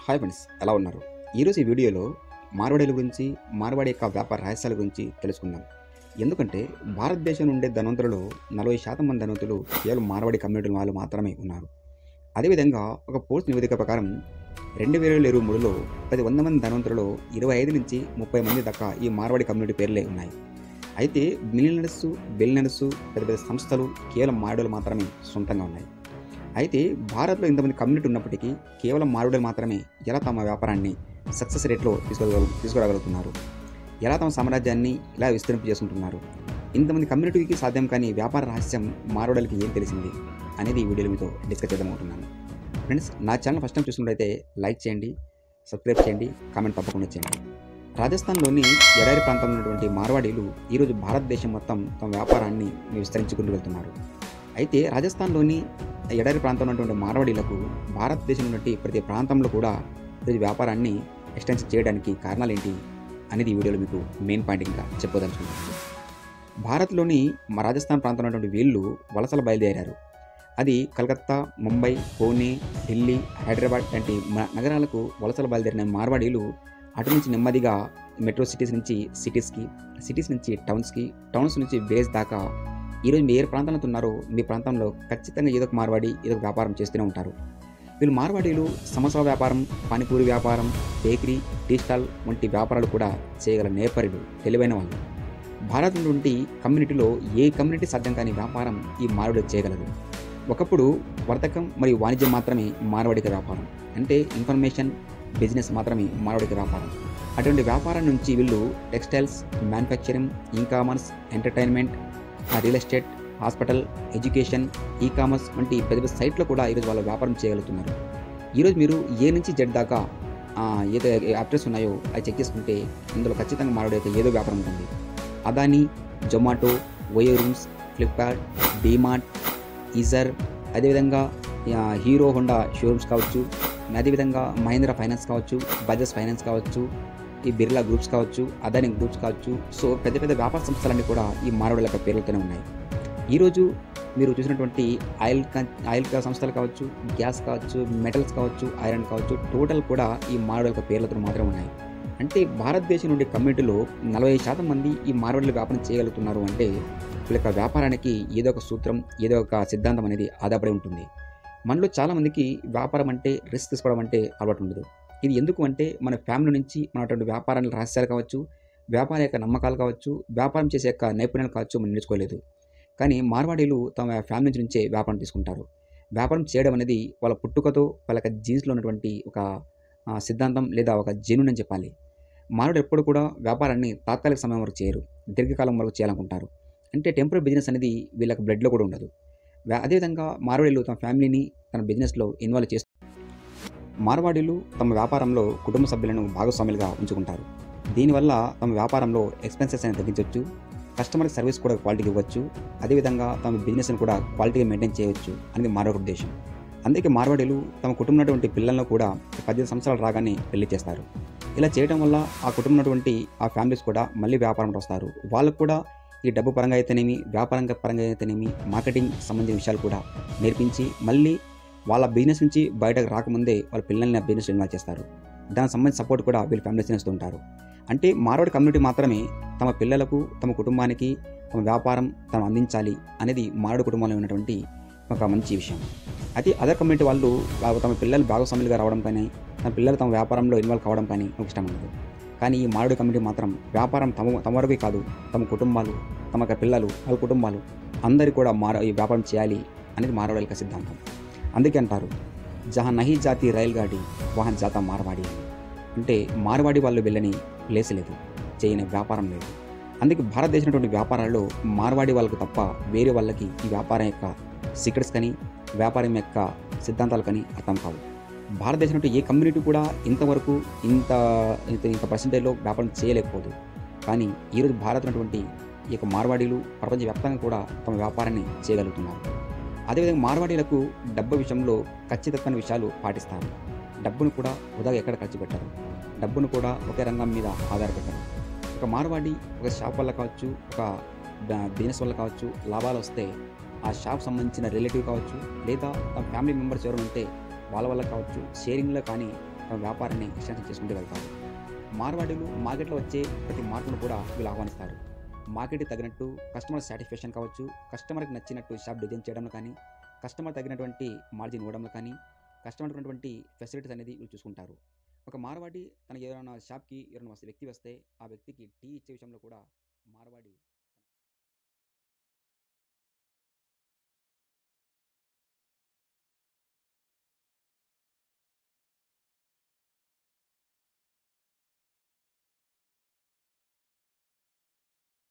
Hi friends, ఎలా ఉన్నారు? ఈరోజు ఈ వీడియోలో మార్వాడీల గురించి, మార్వాడి యొక్క వ్యాపార రహస్యాల గురించి తెలుసుకుందాం. ఎందుకంటే భారతదేశం ఉండే ధనవంతులలో 40% మంది ధనవంతులు కేవలం మార్వాడి కమ్యూనిటీ వాళ్ళు మాత్రమే ఉన్నారు. అదేవిధంగా ఒక పోస్ట్ నివేదిక ప్రకారం 2023లో ప్రతి 100 మంది ధనవంతులలో 25 నుంచి 30 మంది దాకా ఈ మార్వాడి కమ్యూనిటీ పేర్లే ఉన్నాయి. అయితే మిలియనర్స్, బిలియనర్స్, పెద్ద పెద్ద సంస్థలు కేవలం మార్వాడీలు మాత్రమే సొంతంగా ఉన్నాయి. అయితే భారత్లో ఇంతమంది కమ్యూనిటీ ఉన్నప్పటికీ కేవలం మార్వాడీలు మాత్రమే ఎలా తమ వ్యాపారాన్ని సక్సెస్ రేట్లో తీసుకురాగలుగుతున్నారు, ఎలా తమ సామ్రాజ్యాన్ని ఇలా విస్తరింపు చేసుకుంటున్నారు, ఇంతమంది కమ్యూనిటీకి సాధ్యం కాని వ్యాపార రహస్యం మార్వాడీలకి ఏం తెలిసింది అనేది ఈ వీడియోలో మీతో డిస్కస్ చేద్దామనుకుంటున్నాను. ఫ్రెండ్స్, నా ఛానల్ ఫస్ట్ టైం చూసినట్లయితే లైక్ చేయండి, సబ్స్క్రైబ్ చేయండి, కామెంట్ తప్పకుండా చేయండి. రాజస్థాన్లోని ఎడారి ప్రాంతంలో ఉన్నటువంటి మార్వాడీలు ఈరోజు భారతదేశం మొత్తం తమ వ్యాపారాన్ని విస్తరించుకుంటూ వెళ్తున్నారు. అయితే రాజస్థాన్లోని ఎడారి ప్రాంతంలో ఉన్నటువంటి మార్వాడీలకు భారతదేశం నుండి ప్రతి ప్రాంతంలో కూడా ఈరోజు వ్యాపారాన్ని ఎక్స్టెన్షన్ చేయడానికి కారణాలు ఏంటి అనేది ఈ వీడియోలో మీకు మెయిన్ పాయింట్ ఇంకా చెప్పదలుచుకుంటున్నాను. భారత్లోని రాజస్థాన్ ప్రాంతంలో ఉన్నటువంటి వీళ్ళు వలసలు బయలుదేరారు. అది కలకత్తా, ముంబై, పూణే, ఢిల్లీ, హైదరాబాద్ లాంటి నగరాలకు వలసలు బయలుదేరిన మార్వాడీలు అటు నుంచి నెమ్మదిగా మెట్రో సిటీస్ నుంచి సిటీస్ నుంచి టౌన్స్ నుంచి విలేజ్ దాకా ఈరోజు మీరు ఏ ప్రాంతంలో ఉన్నారో మీ ప్రాంతంలో ఖచ్చితంగా ఏదో ఒక మార్వాడి ఏదో ఒక వ్యాపారం చేస్తూనే ఉంటారు. వీళ్ళు మార్వాడీలు సమోసా వ్యాపారం, పానీపూరి వ్యాపారం, బేకరీ, టీ స్టాల్ వంటి వ్యాపారాలు కూడా చేయగల నేర్పరులు, తెలివైన వాళ్ళు. భారత్ నుండి కమ్యూనిటీలో ఏ కమ్యూనిటీ సాధ్యం కాని వ్యాపారం ఈ మార్వాడీలు చేయగలరు. ఒకప్పుడు వర్తకం మరియు వాణిజ్యం మాత్రమే మార్వాడికి వ్యాపారం, అంటే ఇన్ఫర్మేషన్ బిజినెస్ మాత్రమే మార్వాడికి వ్యాపారం. అటువంటి వ్యాపారం నుంచి వీళ్ళు textiles, manufacturing, e-commerce, entertainment, real estate, hospital, education, e-commerce వంటి పెద్ద పెద్ద సైట్లో కూడా ఈరోజు వాళ్ళు వ్యాపారం చేయగలుగుతున్నారు. ఈరోజు మీరు ఏ నుంచి జెడ్ దాకా ఏదో యాప్టర్స్ ఉన్నాయో అవి చెక్ చేసుకుంటే ఇందులో ఖచ్చితంగా మార్వాడి ఏదో వ్యాపారం ఉంటుంది. Adani, Zomato, OYO Rooms, Flipkart, DMart, ఈజర్, అదేవిధంగా హీరో హోండా షోరూమ్స్ కావచ్చు, అదేవిధంగా మహీంద్రా ఫైనాన్స్ కావచ్చు, బజాజ్ ఫైనాన్స్ కావచ్చు, ఈ బిర్లా గ్రూప్స్ కావచ్చు, అదానీ గ్రూప్స్ కావచ్చు. సో పెద్ద పెద్ద వ్యాపార సంస్థలన్నీ కూడా ఈ మార్వాడీల యొక్క పేర్లతోనే ఉన్నాయి. ఈరోజు మీరు చూసినటువంటి ఆయిల్ సంస్థలు కావచ్చు, గ్యాస్ కావచ్చు, మెటల్స్ కావచ్చు, ఐరన్ కావచ్చు, టోటల్ కూడా ఈ మార్వాడీల యొక్క పేర్లతో మాత్రమే ఉన్నాయి. అంటే భారతదేశం నుండి కమ్యూనిటీలో 40% మంది ఈ మార్వాడీల వ్యాపారం చేయగలుగుతున్నారు. అంటే వీళ్ళ యొక్క వ్యాపారానికి ఏదో ఒక సూత్రం, ఏదో ఒక సిద్ధాంతం అనేది ఆధారపడి ఉంటుంది. మనలో చాలామందికి వ్యాపారం అంటే రిస్క్ తీసుకోవడం అంటే అలవాటు ఉండదు. ఇది ఎందుకు అంటే మన ఫ్యామిలీ నుంచి మన అటువంటి వ్యాపారాల రహస్యాలు కావచ్చు, వ్యాపార యొక్క నమ్మకాలు కావచ్చు, వ్యాపారం చేసే యొక్క నైపుణ్యాలు కావచ్చు మనం నేర్చుకోలేదు. కానీ మార్వాడీలు తమ ఫ్యామిలీ నుంచే వ్యాపారం తీసుకుంటారు. వ్యాపారం చేయడం అనేది వాళ్ళ పుట్టుకతో వాళ్ళ యొక్క జీన్స్లో ఉన్నటువంటి ఒక సిద్ధాంతం లేదా ఒక జెన్యూన్ అని చెప్పాలి. మార్వాడీలు ఎప్పుడు కూడా వ్యాపారాన్ని తాత్కాలిక సమయం వరకు చేయరు, దీర్ఘకాలం వరకు చేయాలనుకుంటారు. అంటే టెంపరీ బిజినెస్ అనేది వీళ్ళకి బ్లడ్లో కూడా ఉండదు. అదేవిధంగా మార్వాడీలు తమ ఫ్యామిలీని తన బిజినెస్లో ఇన్వాల్వ్ చేస్తారు. మార్వాడీలు తమ వ్యాపారంలో కుటుంబ సభ్యులను భాగస్వాములుగా ఉంచుకుంటారు. దీనివల్ల తమ వ్యాపారంలో ఎక్స్పెన్సెస్ అనేది తగ్గించవచ్చు, కస్టమర్ సర్వీస్ కూడా క్వాలిటీగా ఇవ్వచ్చు, అదేవిధంగా తమ బిజినెస్ని కూడా క్వాలిటీగా మెయింటైన్ చేయవచ్చు అనేది మార్వాడి ఉద్దేశం. అందుకే మార్వాడీలు తమ కుటుంబం ఉన్నటువంటి పిల్లలను కూడా 18 సంవత్సరాలు రాగానే పెళ్లి చేస్తారు. ఇలా చేయడం వల్ల ఆ కుటుంబం ఉన్నటువంటి ఆ ఫ్యామిలీస్ కూడా మళ్ళీ వ్యాపారంలో వస్తారు. వాళ్ళకు కూడా ఈ డబ్బు పరంగా అయితేనేమి, పరంగా అయితేనేమి, మార్కెటింగ్ సంబంధించిన విషయాలు కూడా నేర్పించి మళ్ళీ వాళ్ళ బిజినెస్ నుంచి బయటకు రాకముందే వాళ్ళ పిల్లల్ని ఆ బిజినెస్ ఇన్వాల్వ్ చేస్తారు. దానికి సంబంధించిన సపోర్ట్ కూడా వీళ్ళ ఫ్యామిలీస్ చేస్తూ ఉంటారు. అంటే మార్వాడి కమ్యూనిటీ మాత్రమే తమ పిల్లలకు, తమ కుటుంబానికి తమ వ్యాపారం తను అందించాలి అనేది మార్వాడి కుటుంబంలో ఉన్నటువంటి ఒక మంచి విషయం. అయితే అదర్ కమ్యూనిటీ వాళ్ళు తమ పిల్లలు భాగస్వాములుగా రావడం కానీ, తమ పిల్లలు తమ వ్యాపారంలో ఇన్వాల్వ్ కావడం కానీ నాకు ఇష్టం ఉండదు. కానీ ఈ మార్వాడి కమ్యూనిటీ మాత్రం వ్యాపారం తమ వరకే కాదు, తమ కుటుంబాలు, తమ పిల్లలు, వాళ్ళ కుటుంబాలు అందరూ కూడా ఈ వ్యాపారం చేయాలి అనేది మార్వాడి యొక్క సిద్ధాంతం. అందుకే అంటారు, జహా నహీ జాతి రైల్ గాడి వహన్ జాతా మార్వాడి అని. అంటే మార్వాడి వాళ్ళు వెళ్ళని ప్లేస్ లేదు, చేయని వ్యాపారం లేదు. అందుకే భారతదేశం వ్యాపారాల్లో మార్వాడి వాళ్ళకు తప్ప వేరే వాళ్ళకి ఈ వ్యాపారం యొక్క సీక్రెట్స్ కానీ, వ్యాపారం యొక్క సిద్ధాంతాలు కానీ అర్థం కావు. భారతదేశం ఏ కమ్యూనిటీ కూడా ఇంతవరకు ఇంత పర్సెంటేజ్లో వ్యాపారం చేయలేకపోదు. కానీ ఈరోజు భారత్ ఉన్నటువంటి ఈ యొక్క మార్వాడీలు ప్రపంచవ్యాప్తంగా కూడా తమ వ్యాపారాన్ని చేయగలుగుతున్నారు. అదేవిధంగా మార్వాడీలకు డబ్బు విషయంలో ఖచ్చితమైన విషయాలు పాటిస్తారు. డబ్బును కూడా వృధాగా ఎక్కడ ఖర్చు పెట్టరు, డబ్బును కూడా ఒకే రంగం మీద ఆధారపెట్టరు. ఒక మార్వాడి ఒక షాప్ వల్ల కావచ్చు, ఒక బిజినెస్ వల్ల కావచ్చు, లాభాలు వస్తే ఆ షాప్ సంబంధించిన రిలేటివ్ కావచ్చు, లేదా తమ ఫ్యామిలీ మెంబర్స్ ఎవరు ఉంటే వాళ్ళ వల్ల కావచ్చు, షేరింగ్లో కానీ తమ వ్యాపారాన్ని ఎక్స్టెన్షన్ చేసుకుంటూ వెళ్తారు. మార్వాడీలు మార్కెట్‌లో వచ్చే ప్రతి మార్పును కూడా వీళ్ళు ఆహ్వానిస్తారు. మార్కెట్‌కి తగినట్టు కస్టమర్ సాటిస్ఫాక్షన్ కావచ్చు, కస్టమర్‌కి నచ్చినట్టు షాప్ డిజైన్ చేయడంలో కానీ, కస్టమర్ తగినటువంటి మార్జిన్ ఇవ్వడంలో కానీ, కస్టమర్‌కి ఉన్నటువంటి ఫెసిలిటీస్ అనేది వీళ్ళు చూసుకుంటారు. ఒక మార్వాడి తనకి ఏదైనా షాప్‌కి ఎవరైనా వ్యక్తి వస్తే, ఆ వ్యక్తికి టీ ఇచ్చే విషయంలో కూడా మార్వాడి